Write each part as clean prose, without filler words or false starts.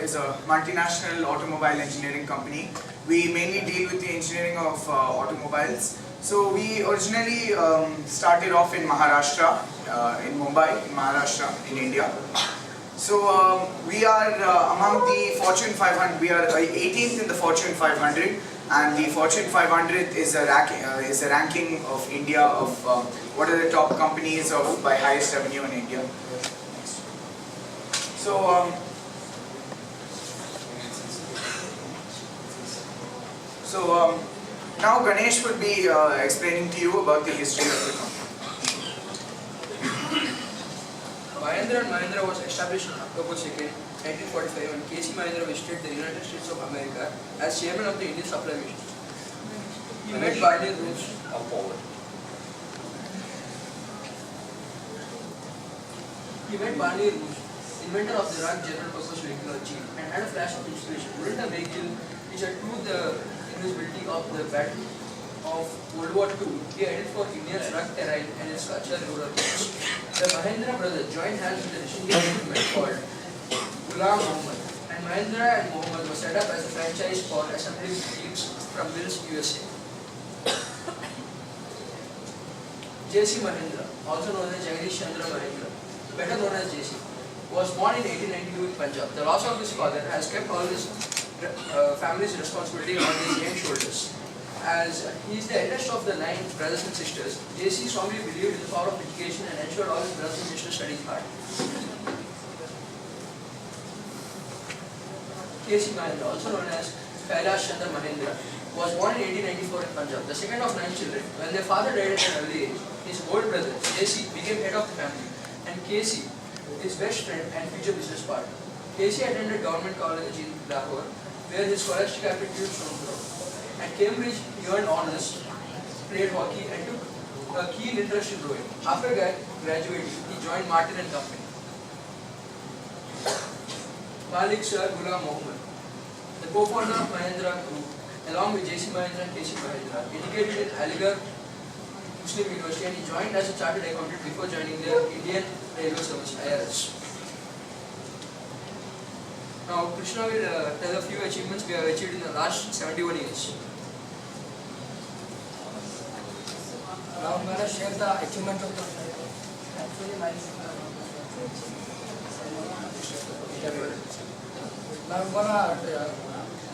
is a multinational automobile engineering company. We mainly deal with the engineering of automobiles. So we originally started off in Maharashtra, in Mumbai, in Maharashtra, in India. So we are among the Fortune 500. We are 18th in the Fortune 500, and the Fortune 500 is a ranking of India of what are the top companies of by highest revenue in India. So now Ganesh will be explaining to you about the history of the company. Mahindra & Mahindra was established on October 2nd, 1945 when K.C. Mahindra visited the United States of America as chairman of the Indian Supply Mission. He met Barney Rouge. He met Barney Rouge, inventor of the rugged general purpose vehicle or Jeep, and had a flash of inspiration. Wouldn't a vehicle which had proved the invisibility of the battle of World War II be ideal for India's rugged terrain and its cultural rural roots? The Mahindra brothers joined hands with a distinguished movement called Ghulam Muhammad, and Mahindra and Muhammad was set up as a franchise for assembling Jeeps from Mills, USA. J.C. Mahindra, also known as Jagdish Chandra Mahindra, better known as J.C., was born in 1892 in Punjab. The loss of his father has kept all his family's responsibility on his young shoulders. As he is the eldest of the 9 brothers and sisters, J.C. strongly believed in the power of education and ensured all his brothers and sisters studied hard. K.C. Mahindra, also known as Kailash Chandra Mahindra, was born in 1894 in Punjab, the second of 9 children. When their father died at an early age, his older brother, J.C., became head of the family, and K.C., his best friend and future business partner. K.C. attended Government College in Lahore, where his scholastic aptitude shone through. At Cambridge, he earned honours, played hockey, and took a keen interest in rowing. After graduating, he joined Martin and Company. Malik Sir Ghulam Muhammad, the co-founder of Mahindra Group, along with J.C. Mahindra and K.C. Mahindra, educated in Aligarh Muslim University, and he joined as a chartered accountant before joining the Indian Railway Service (IRS). Now, Krishna will tell a few achievements we have achieved in the last 71 years. Now I'm going to share the achievement of the Now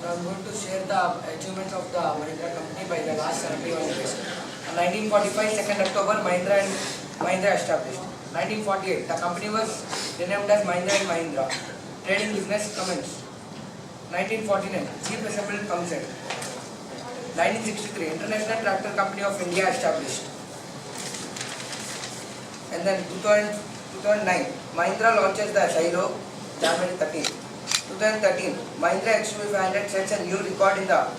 I'm going to share the achievements of the Mahindra company by the last 71 years. 1945, 2nd October, Mahindra established. 1948, the company was renamed as Mahindra & Mahindra. Trading business commenced. 1949, Jeep Assembly concept. 1963, International Tractor Company of India established. And then 2009, Mahindra launches the Silo, January 13. 2013, Mahindra XUV 500 sets a new record in the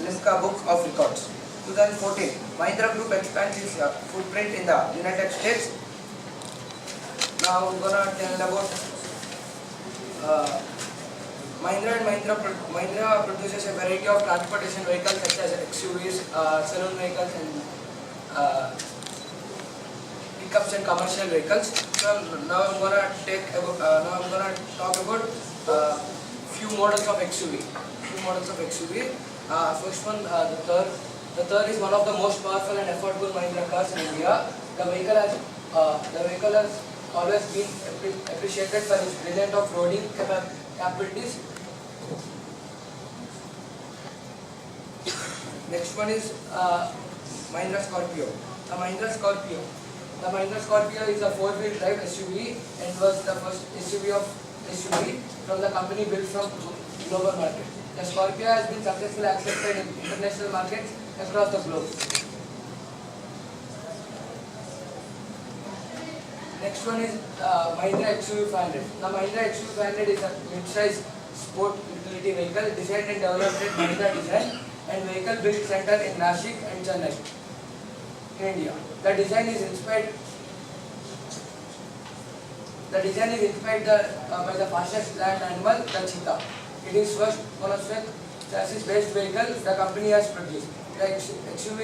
Limca Book of Records. 2014, Mahindra Group expands its footprint in the United States. Now I'm gonna tell about Mahindra produces a variety of transportation vehicles such as XUVs, saloon vehicles, and pickups and commercial vehicles. So now I'm gonna talk about few models of XUV. First one, the Thar is one of the most powerful and affordable Mahindra cars in India. The vehicle has always been appreciated for its brilliant off-roading capabilities. Next one is Mahindra Scorpio. The Mahindra Scorpio is a 4-wheel drive SUV and was the first SUV from the company built from global market. The Scorpio has been successfully accepted in international markets across the globe. Next one is Mahindra XUV 500. The Mahindra XUV 500 is a mid-size sport utility vehicle designed and developed in Mahindra design and vehicle built center in Nashik and Chennai, in India. The design is inspired by the fastest land animal, the cheetah. It is first monospace chassis-based vehicle the company has produced. The XUV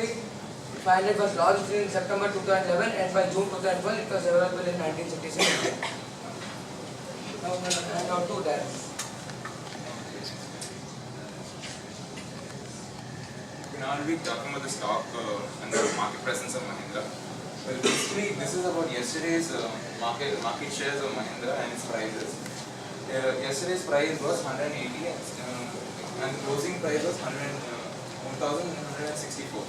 500 was launched in September 2011 and by June 2012 it was available in 1967. Now I'm going to hand out to Darren. I'll be talking about the stock and the market presence of Mahindra. Well, basically, this is about yesterday's market shares of Mahindra and its prices. Yesterday's price was 180 and the closing price was 1,164.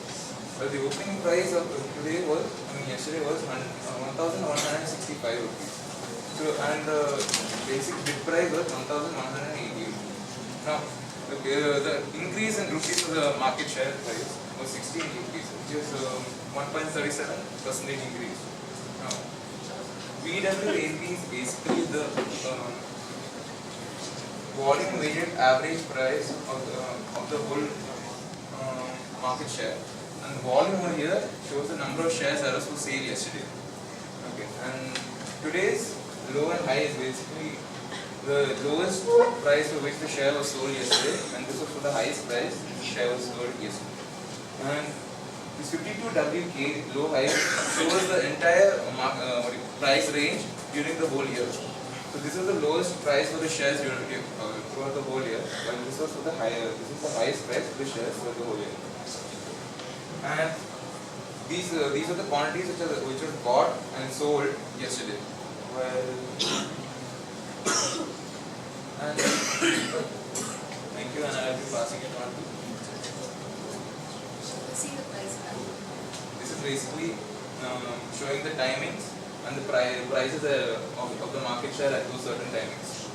But the opening price of today was, yesterday was 1,165 rupees. So, and the basic bid price was 1,180. Now, the increase in rupees of the market share price was 16 rupees, which is 1.37% increase. Now, BWAP is basically the volume weighted average price of the whole market share, and the volume over here shows the number of shares that was for sale yesterday. Okay, and today's low and high is basically the lowest price for which the share was sold yesterday, and this was for the highest price the share was sold yesterday. And this 52WK low high shows the entire price range during the whole year. So this is the lowest price for the shares throughout the whole year, while this was for the this is the highest price for the shares for the whole year. And these are the quantities which were bought and sold yesterday. Well, and thank you, and I will be passing it on to. See the price. This is basically showing the timings and the prices of the market share at those certain timings.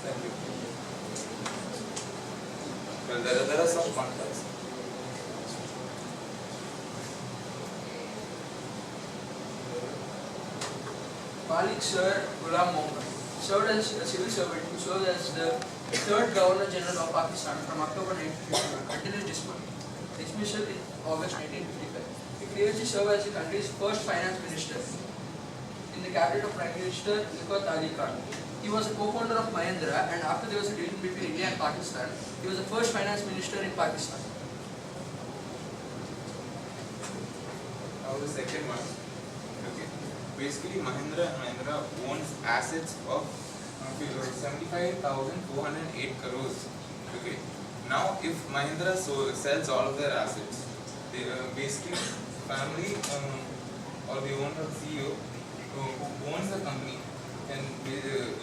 Thank you. Well, there are some contacts. Malik Sir Ghulam Mohammed served as a civil servant who served as the third Governor General of Pakistan from October 1951 until his dismissal in August 1955. He previously served as the country's first finance minister in the cabinet of Prime Minister Liaquat Ali Khan. He was a co-founder of Mahindra, and after there was a division between India and Pakistan, he was the first finance minister in Pakistan. Now the second one. Okay. Basically, Mahindra owns assets of 75,408 crores. Okay. Now, if Mahindra sells all of their assets, they basically family or the owner or CEO who owns the company can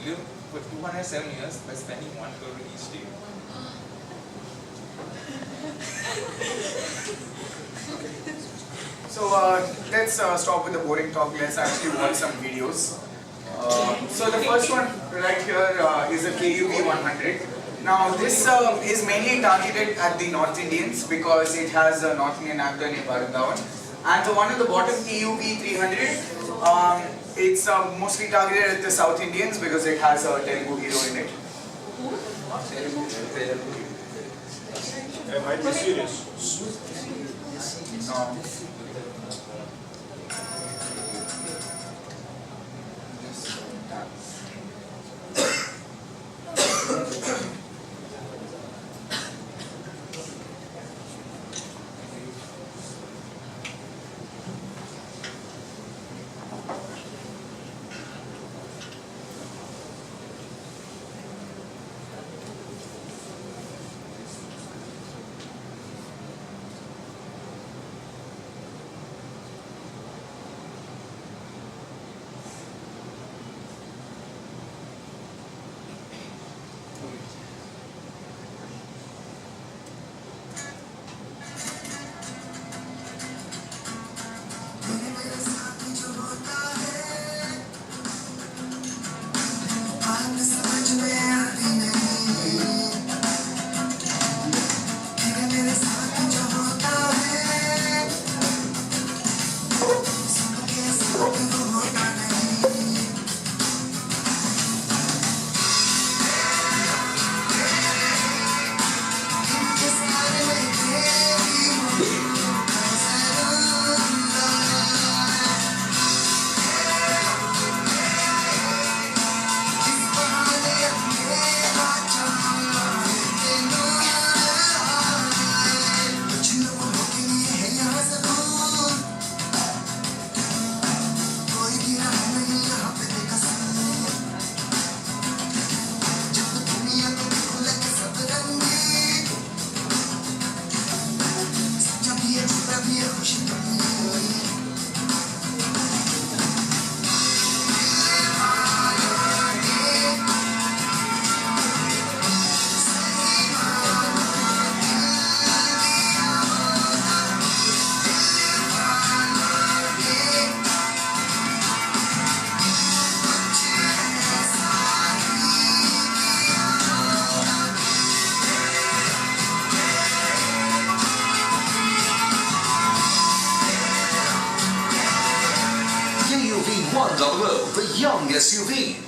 live for 207 years by spending 1 crore each day. So let's stop with the boring talk. Let's actually watch some videos. So the first one right here is a KUV 100. Now this is mainly targeted at the North Indians because it has a North Indian actor named Varundavan. And the one at the bottom, KUV 300, it's mostly targeted at the South Indians because it has a Telugu hero in it. I might be serious. young SUV.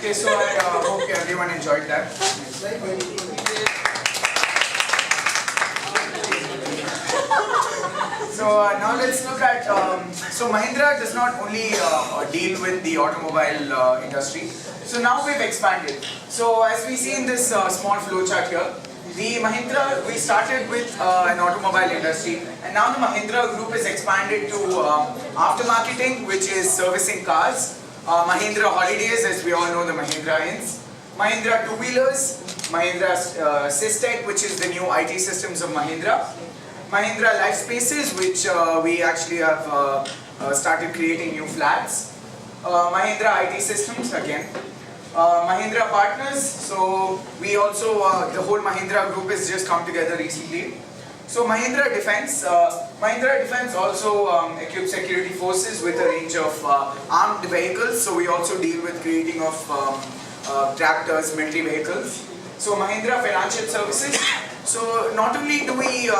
Okay, so I hope everyone enjoyed that. So now let's look at, so Mahindra does not only deal with the automobile industry. So now we've expanded. So as we see in this small flowchart here, the Mahindra, we started with an automobile industry, and now the Mahindra group is expanded to aftermarketing, which is servicing cars, Mahindra Holidays, as we all know the Mahindra Inns, Mahindra two-wheelers, Mahindra Systech, which is the new IT systems of Mahindra, Mahindra Life Spaces, which we actually have started creating new flats, Mahindra IT systems again, Mahindra Partners, so we also, the whole Mahindra group has just come together recently. So Mahindra Defence also equips security forces with a range of armed vehicles, so we also deal with creating of tractors, military vehicles. So Mahindra Financial Services, so not only do we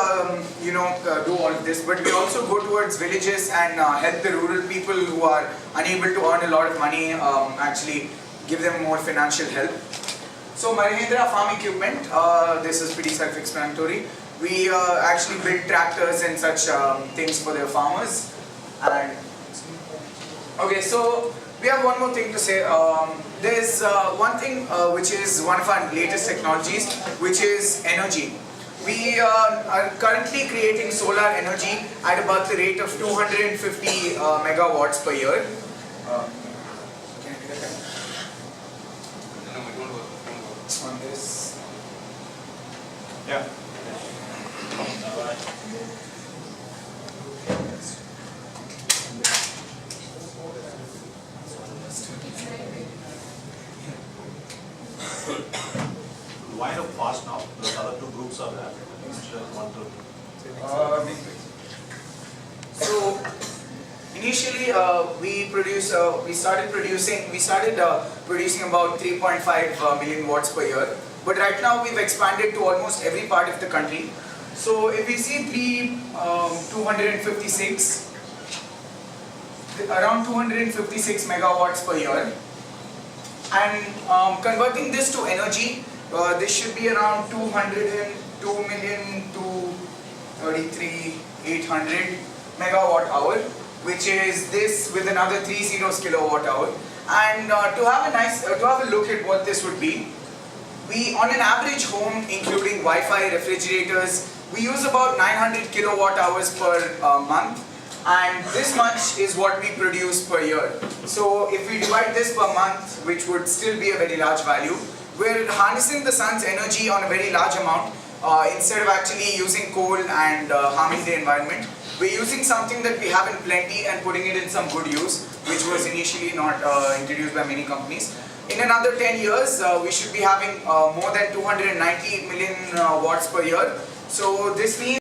do all of this, but we also go towards villages and help the rural people who are unable to earn a lot of money, actually give them more financial help. So Mahindra Farm Equipment, this is pretty self-explanatory. We actually build tractors and such things for the farmers. And okay, so we have one more thing to say. There's one thing which is one of our latest technologies, which is energy. We are currently creating solar energy at about the rate of 250 megawatts per year. On this. Yeah. Wind up fast now. The other two groups are there. So initially we started producing about 3.5 million watts per year, but right now we've expanded to almost every part of the country. So if we see around 256 megawatts per year, and converting this to energy, this should be around 202 million to 33,800 megawatt hour, which is this with another 30 kilowatt hour. And to have a look at what this would be, we on an average home, including Wi-Fi, refrigerators, we use about 900 kilowatt hours per month, and this much is what we produce per year. So if we divide this per month, which would still be a very large value, we're harnessing the sun's energy on a very large amount instead of actually using coal and harming the environment. We're using something that we have in plenty and putting it in some good use, which was initially not introduced by many companies. In another 10 years, we should be having more than 290 million watts per year. So this means